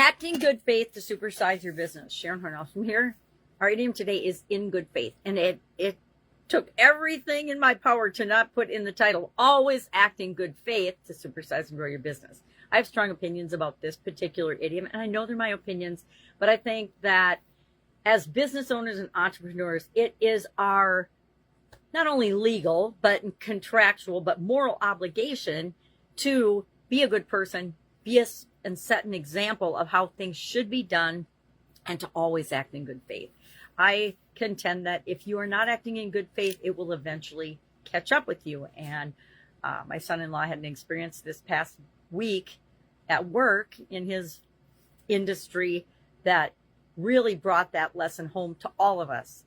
Act in good faith to supersize your business. Sharon Horne-Ellstrom here. Our idiom today is in good faith. And it took everything in my power to not put in the title, always act in good faith to supersize and grow your business. I have strong opinions about this particular idiom, and I know they're my opinions, but I think that as business owners and entrepreneurs, it is our not only legal, but contractual, but moral obligation to be a good person, and set an example of how things should be done, and to always act in good faith. I contend that if you are not acting in good faith, it will eventually catch up with you. And my son-in-law had an experience this past week at work in his industry that really brought that lesson home to all of us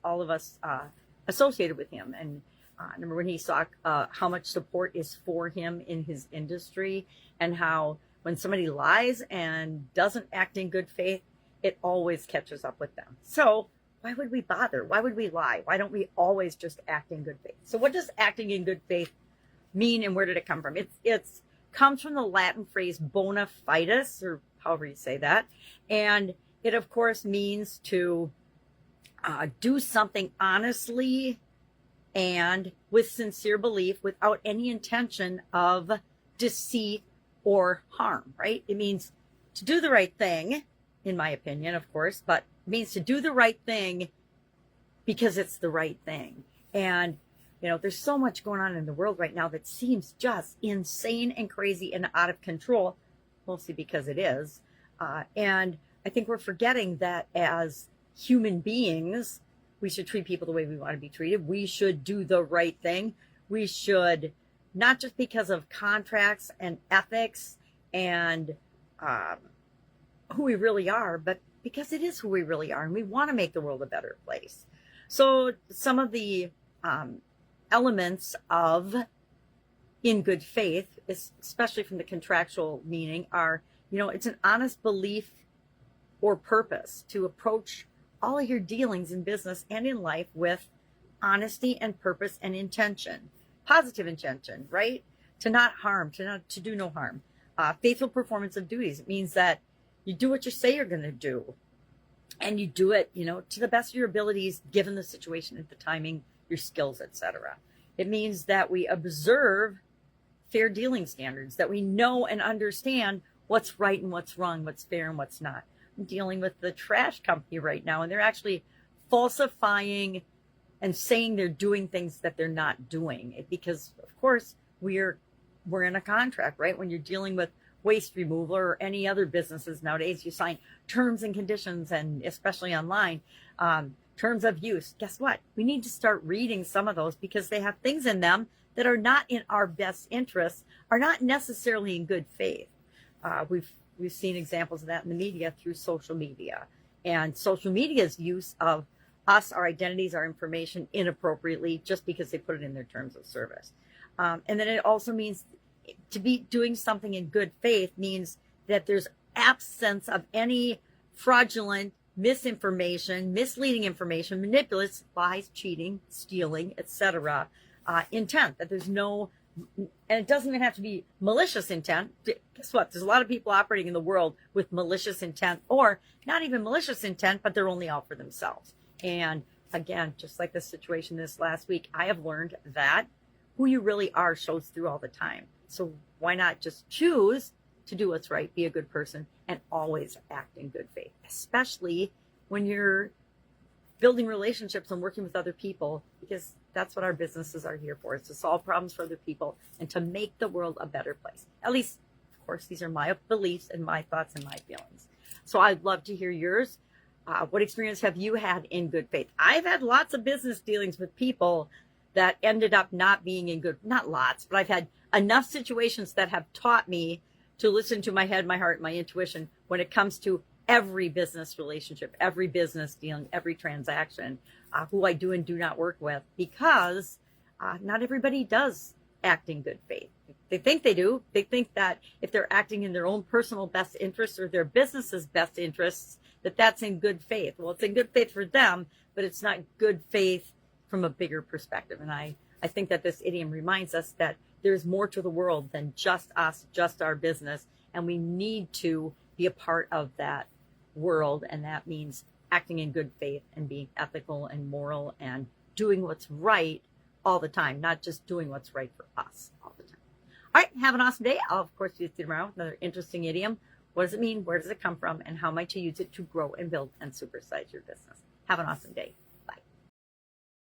associated with him. And remember when he saw how much support is for him in his industry, and how when somebody lies and doesn't act in good faith, it always catches up with them. So why would we bother? Why would we lie? Why don't we always just act in good faith? So what does acting in good faith mean, and where did it come from? It's comes from the Latin phrase bona fides, or however you say that. And it, of course, means to do something honestly and with sincere belief without any intention of deceit or harm, right? It means to do the right thing, in my opinion, of course, but it means to do the right thing because it's the right thing. And, you know, there's so much going on in the world right now that seems just insane and crazy and out of control, mostly because it is. And I think we're forgetting that as human beings, we should treat people the way we want to be treated. We should do the right thing. We should, not just because of contracts and ethics and who we really are, but because it is who we really are, and we want to make the world a better place. So some of the elements of in good faith, especially from the contractual meaning, are, you know, it's an honest belief or purpose to approach all of your dealings in business and in life with honesty and purpose and intention. Positive intention, right? To not harm, to do no harm. Faithful performance of duties. It means that you do what you say you're going to do, and you do it, you know, to the best of your abilities, given the situation and the timing, your skills, etc. It means that we observe fair dealing standards, that we know and understand what's right and what's wrong, what's fair and what's not. I'm dealing with the trash company right now, and they're actually falsifying and saying they're doing things that they're not doing, because of course we're in a contract, right? When you're dealing with waste removal or any other businesses nowadays, you sign terms and conditions, and especially online, terms of use. Guess what? We need to start reading some of those, because they have things in them that are not in our best interests, are not necessarily in good faith. We've seen examples of that in the media through social media, and social media's use of us, our identities, our information inappropriately, just because they put it in their terms of service. And then it also means to be doing something in good faith means that there's absence of any fraudulent, misinformation, misleading information, manipulative, lies, cheating, stealing, etc. Intent, that there's no, and it doesn't even have to be malicious intent. Guess what? There's a lot of people operating in the world with malicious intent, or not even malicious intent, but they're only out for themselves. And again, just like the situation this last week, I have learned that who you really are shows through all the time. So why not just choose to do what's right, be a good person, and always act in good faith, especially when you're building relationships and working with other people, because that's what our businesses are here for. It's to solve problems for other people and to make the world a better place. At least, of course, these are my beliefs and my thoughts and my feelings. So I'd love to hear yours. What experience have you had in good faith? I've had lots of business dealings with people that ended up not being in good, not lots, but I've had enough situations that have taught me to listen to my head, my heart, my intuition when it comes to every business relationship, every business dealing, every transaction, who I do and do not work with, because not everybody does act in good faith. They think they do. They think that if they're acting in their own personal best interests or their business's best interests, that's in good faith. Well, it's in good faith for them, but it's not good faith from a bigger perspective. And I think that this idiom reminds us that there's more to the world than just us, just our business. And we need to be a part of that world. And that means acting in good faith and being ethical and moral and doing what's right all the time, not just doing what's right for us all the time. All right, have an awesome day. I'll, of course, see you tomorrow with another interesting idiom. What does it mean? Where does it come from? And how might you use it to grow and build and supersize your business? Have an awesome day.